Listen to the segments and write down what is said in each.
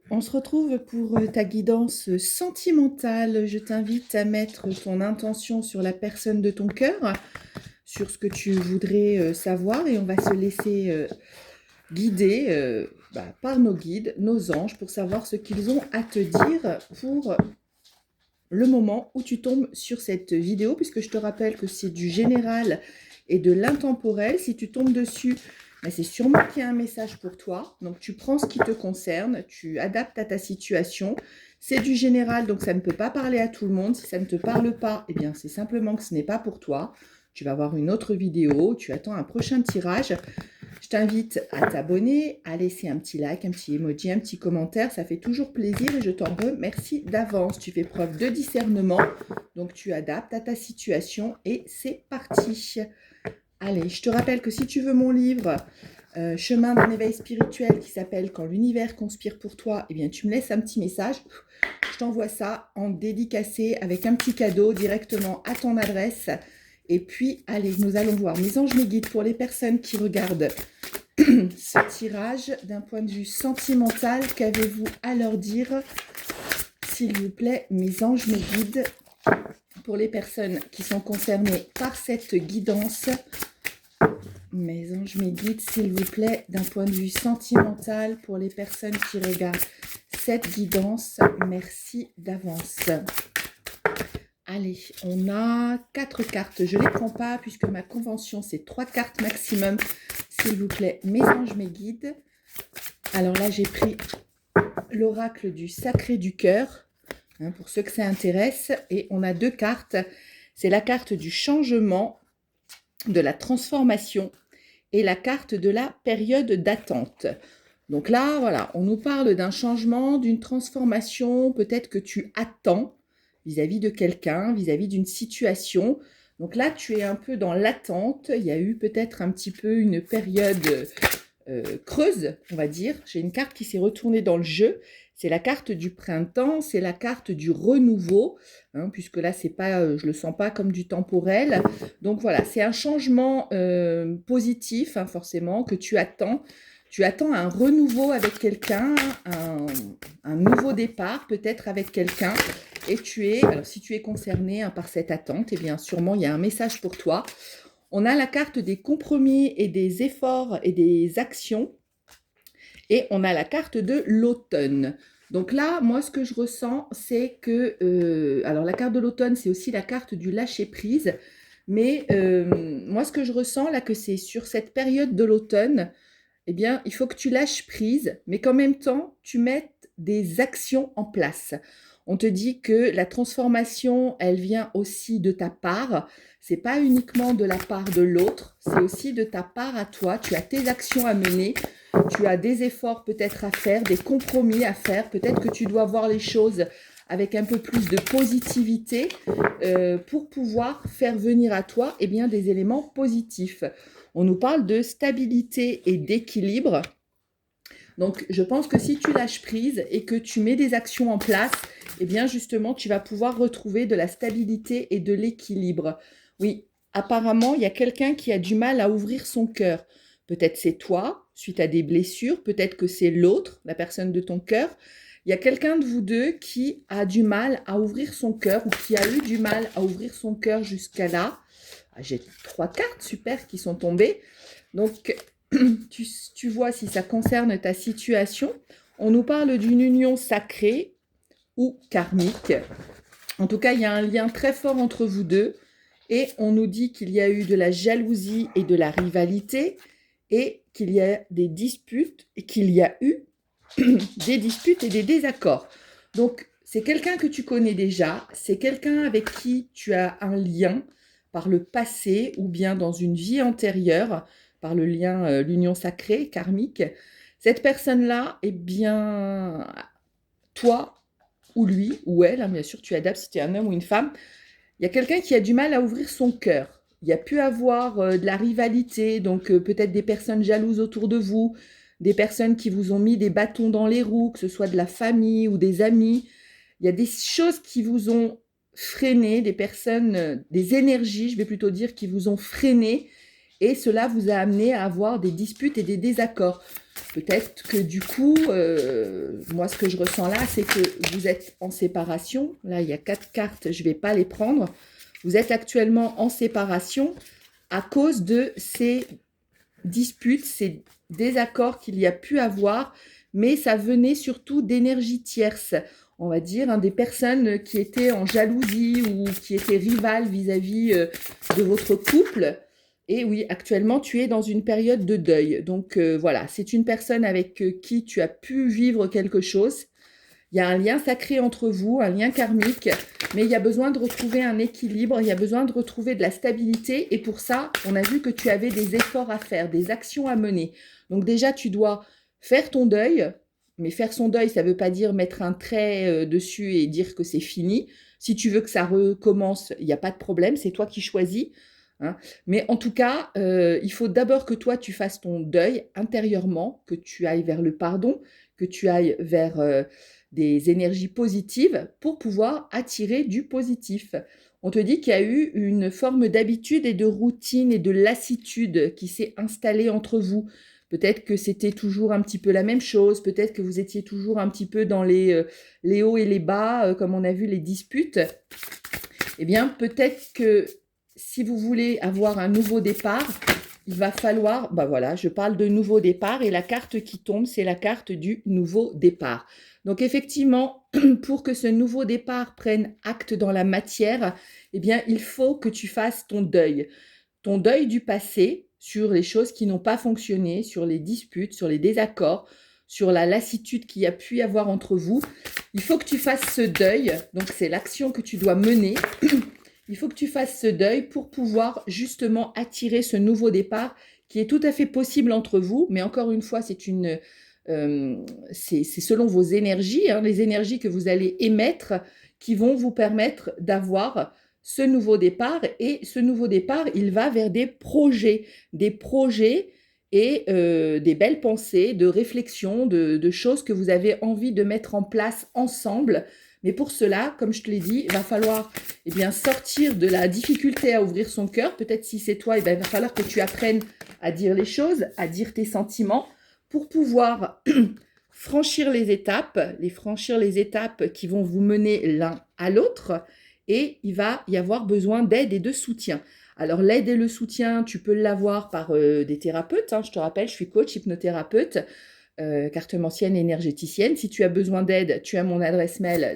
On se retrouve pour ta guidance sentimentale. Je t'invite à mettre ton intention sur la personne de ton cœur, sur ce que tu voudrais savoir et on va se laisser guider par nos guides, nos anges, pour savoir ce qu'ils ont à te dire pour le moment où tu tombes sur cette vidéo, puisque je te rappelle que c'est du général et de l'intemporel. Si tu tombes dessus, c'est sûrement qu'il y a un message pour toi. Donc, tu prends ce qui te concerne, tu adaptes à ta situation. C'est du général, donc ça ne peut pas parler à tout le monde. Si ça ne te parle pas, eh bien, c'est simplement que ce n'est pas pour toi. Tu vas voir une autre vidéo, tu attends un prochain tirage. Je t'invite à t'abonner, à laisser un petit like, un petit emoji, un petit commentaire. Ça fait toujours plaisir et je t'en remercie d'avance. Tu fais preuve de discernement, donc tu adaptes à ta situation et c'est parti. Allez, je te rappelle que si tu veux mon livre Chemin d'un éveil spirituel qui s'appelle Quand l'univers conspire pour toi, eh bien tu me laisses un petit message. Je t'envoie ça en dédicacé avec un petit cadeau directement à ton adresse. Et puis, allez, nous allons voir mes anges, mes guides pour les personnes qui regardent ce tirage d'un point de vue sentimental. Qu'avez-vous à leur dire, s'il vous plaît, mes anges, mes guides, pour les personnes qui sont concernées par cette guidance? Mes anges, mes guides, s'il vous plaît, d'un point de vue sentimental, pour les personnes qui regardent cette guidance, merci d'avance. Allez, on a 4 cartes. Je ne les prends pas puisque ma convention, c'est 3 cartes maximum. S'il vous plaît, mes anges, mes guides. Alors là, j'ai pris l'oracle du sacré du cœur, pour ceux que ça intéresse. Et on a 2 cartes. C'est la carte du changement, de la transformation et la carte de la période d'attente. Donc là, voilà, on nous parle d'un changement, d'une transformation, peut-être que tu attends vis-à-vis de quelqu'un, vis-à-vis d'une situation. Donc là, tu es un peu dans l'attente. Il y a eu peut-être un petit peu une période creuse, on va dire. J'ai une carte qui s'est retournée dans le jeu. C'est la carte du printemps, c'est la carte du renouveau, puisque là, c'est pas, je le sens pas comme du temporel. Donc voilà, c'est un changement positif, forcément, que tu attends. Tu attends un renouveau avec quelqu'un, un nouveau départ peut-être avec quelqu'un. Et alors si tu es concerné par cette attente, eh bien sûrement il y a un message pour toi. On a la carte des compromis et des efforts et des actions. Et on a la carte de l'automne. Donc là, moi, ce que je ressens, c'est que... alors, la carte de l'automne, c'est aussi la carte du lâcher-prise. Mais moi, ce que je ressens, là, que c'est sur cette période de l'automne, eh bien, il faut que tu lâches prise, mais qu'en même temps, tu mettes des actions en place. On te dit que la transformation, elle vient aussi de ta part. C'est pas uniquement de la part de l'autre, c'est aussi de ta part à toi. Tu as tes actions à mener, tu as des efforts peut-être à faire, des compromis à faire. Peut-être que tu dois voir les choses avec un peu plus de positivité pour pouvoir faire venir à toi des éléments positifs. On nous parle de stabilité et d'équilibre. Donc, je pense que si tu lâches prise et que tu mets des actions en place, justement, tu vas pouvoir retrouver de la stabilité et de l'équilibre. Oui, apparemment, il y a quelqu'un qui a du mal à ouvrir son cœur. Peut-être c'est toi, suite à des blessures, peut-être que c'est l'autre, la personne de ton cœur. Il y a quelqu'un de vous deux qui a du mal à ouvrir son cœur ou qui a eu du mal à ouvrir son cœur jusqu'à là. J'ai 3 cartes super qui sont tombées. Donc, tu vois si ça concerne ta situation. On nous parle d'une union sacrée ou karmique. En tout cas, il y a un lien très fort entre vous deux. Et on nous dit qu'il y a eu de la jalousie et de la rivalité et qu'il y a des disputes et qu'il y a eu des disputes et des désaccords. Donc, c'est quelqu'un que tu connais déjà, c'est quelqu'un avec qui tu as un lien par le passé ou bien dans une vie antérieure, par le lien, l'union sacrée, karmique. Cette personne-là, toi ou lui ou elle, bien sûr, tu adaptes si tu es un homme ou une femme, il y a quelqu'un qui a du mal à ouvrir son cœur. Il y a pu avoir de la rivalité, donc peut-être des personnes jalouses autour de vous, des personnes qui vous ont mis des bâtons dans les roues, que ce soit de la famille ou des amis. Il y a des choses qui vous ont freiné, des personnes, des énergies, je vais plutôt dire, qui vous ont freiné, et cela vous a amené à avoir des disputes et des désaccords. Peut-être que du coup, moi, ce que je ressens là, c'est que vous êtes en séparation. Là, il y a 4 cartes, je ne vais pas les prendre. Vous êtes actuellement en séparation à cause de ces disputes, ces désaccords qu'il y a pu avoir, mais ça venait surtout d'énergie tierce, on va dire, hein, des personnes qui étaient en jalousie ou qui étaient rivales vis-à-vis de votre couple. Et oui, actuellement, tu es dans une période de deuil. Donc voilà, c'est une personne avec qui tu as pu vivre quelque chose. Il y a un lien sacré entre vous, un lien karmique, mais il y a besoin de retrouver un équilibre, il y a besoin de retrouver de la stabilité. Et pour ça, on a vu que tu avais des efforts à faire, des actions à mener. Donc déjà, tu dois faire ton deuil, mais faire son deuil, ça ne veut pas dire mettre un trait dessus et dire que c'est fini. Si tu veux que ça recommence, il n'y a pas de problème, c'est toi qui choisis. Hein. Mais en tout cas, il faut d'abord que toi, tu fasses ton deuil intérieurement, que tu ailles vers le pardon, que tu ailles vers des énergies positives pour pouvoir attirer du positif. On te dit qu'il y a eu une forme d'habitude et de routine et de lassitude qui s'est installée entre vous. Peut-être que c'était toujours un petit peu la même chose, peut-être que vous étiez toujours un petit peu dans les hauts et les bas, comme on a vu les disputes. Eh bien, peut-être que si vous voulez avoir un nouveau départ, il va falloir, bah voilà, je parle de nouveau départ et la carte qui tombe, c'est la carte du nouveau départ. Donc effectivement, pour que ce nouveau départ prenne acte dans la matière, eh bien, il faut que tu fasses ton deuil du passé sur les choses qui n'ont pas fonctionné, sur les disputes, sur les désaccords, sur la lassitude qu'il y a pu y avoir entre vous. Il faut que tu fasses ce deuil, donc c'est l'action que tu dois mener. Il faut que tu fasses ce deuil pour pouvoir justement attirer ce nouveau départ qui est tout à fait possible entre vous. Mais encore une fois, c'est selon vos énergies, hein, les énergies que vous allez émettre qui vont vous permettre d'avoir ce nouveau départ. Et ce nouveau départ, il va vers des projets et des belles pensées, de réflexions, de choses que vous avez envie de mettre en place ensemble. Mais pour cela, comme je te l'ai dit, il va falloir sortir de la difficulté à ouvrir son cœur. Peut-être si c'est toi, il va falloir que tu apprennes à dire les choses, à dire tes sentiments pour pouvoir franchir les étapes qui vont vous mener l'un à l'autre. Et il va y avoir besoin d'aide et de soutien. Alors l'aide et le soutien, tu peux l'avoir par des thérapeutes. Hein. Je te rappelle, je suis coach hypnothérapeute. Cartomancienne et énergéticienne. Si tu as besoin d'aide, tu as mon adresse mail,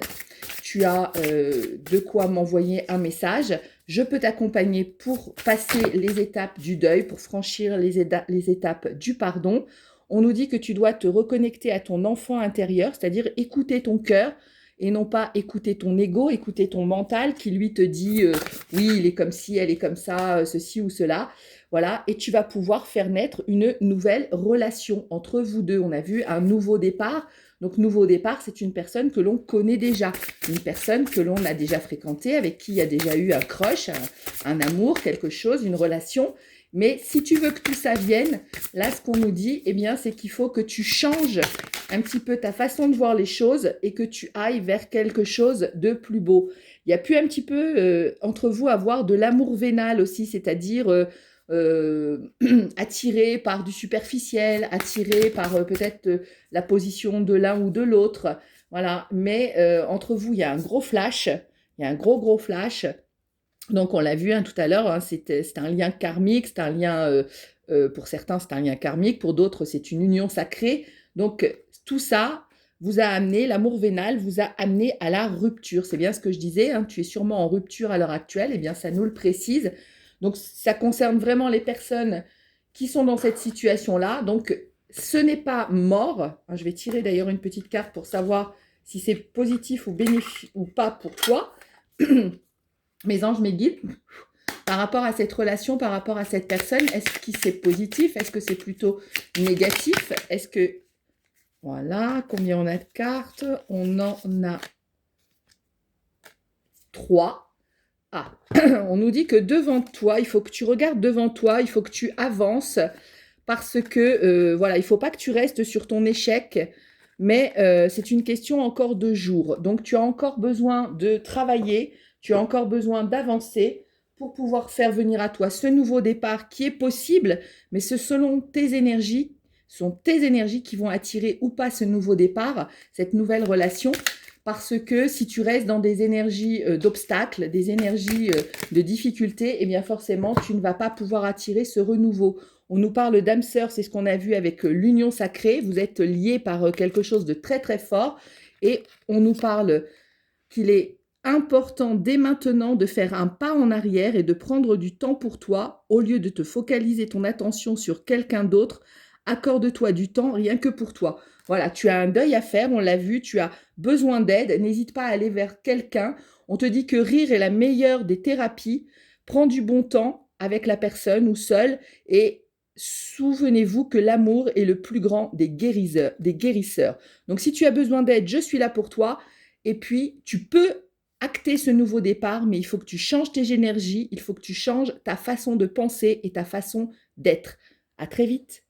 tu as de quoi m'envoyer un message. Je peux t'accompagner pour passer les étapes du deuil, pour franchir les étapes du pardon. On nous dit que tu dois te reconnecter à ton enfant intérieur, c'est-à-dire écouter ton cœur et non pas écouter ton ego, écouter ton mental qui lui te dit oui, il est comme ci, elle est comme ça, ceci ou cela. Voilà, et tu vas pouvoir faire naître une nouvelle relation entre vous deux. On a vu un nouveau départ. Donc, nouveau départ, c'est une personne que l'on connaît déjà, une personne que l'on a déjà fréquentée, avec qui il y a déjà eu un crush, un amour, quelque chose, une relation. Mais si tu veux que tout ça vienne, là, ce qu'on nous dit, eh bien, c'est qu'il faut que tu changes un petit peu ta façon de voir les choses et que tu ailles vers quelque chose de plus beau. Il y a pu un petit peu entre vous avoir de l'amour vénal aussi, c'est-à-dire attiré par du superficiel, attiré par peut-être la position de l'un ou de l'autre. Voilà. Mais entre vous, il y a un gros flash, il y a un gros flash. Donc, on l'a vu tout à l'heure, hein, c'est un lien karmique, c'est un lien, pour certains, c'est un lien karmique, pour d'autres, c'est une union sacrée. Donc, tout ça vous a amené, l'amour vénal vous a amené à la rupture. C'est bien ce que je disais, hein, tu es sûrement en rupture à l'heure actuelle, et bien ça nous le précise. Donc, ça concerne vraiment les personnes qui sont dans cette situation-là. Donc, ce n'est pas mort. Je vais tirer d'ailleurs une petite carte pour savoir si c'est positif ou bénéfique ou pas pour toi. Mes anges, mes guides, par rapport à cette relation, par rapport à cette personne, est-ce que c'est positif? Est-ce que c'est plutôt négatif? Est-ce que... Voilà, combien on a de cartes? On en a 3. Ah, on nous dit que devant toi, il faut que tu regardes devant toi, il faut que tu avances, parce que, voilà, il ne faut pas que tu restes sur ton échec, mais c'est une question encore de jours. Donc, tu as encore besoin de travailler, tu as encore besoin d'avancer pour pouvoir faire venir à toi ce nouveau départ qui est possible, mais c'est selon tes énergies, sont tes énergies qui vont attirer ou pas ce nouveau départ, cette nouvelle relation. Parce que si tu restes dans des énergies d'obstacles, des énergies de difficultés, eh bien forcément, tu ne vas pas pouvoir attirer ce renouveau. On nous parle d'âme sœur, c'est ce qu'on a vu avec l'union sacrée. Vous êtes liés par quelque chose de très très fort. Et on nous parle qu'il est important dès maintenant de faire un pas en arrière et de prendre du temps pour toi au lieu de te focaliser ton attention sur quelqu'un d'autre. Accorde-toi du temps rien que pour toi. Voilà, tu as un deuil à faire, on l'a vu, tu as besoin d'aide, n'hésite pas à aller vers quelqu'un. On te dit que rire est la meilleure des thérapies. Prends du bon temps avec la personne ou seul et souvenez-vous que l'amour est le plus grand des guérisseurs, des guérisseurs. Donc si tu as besoin d'aide, je suis là pour toi. Et puis, tu peux acter ce nouveau départ, mais il faut que tu changes tes énergies, il faut que tu changes ta façon de penser et ta façon d'être. À très vite.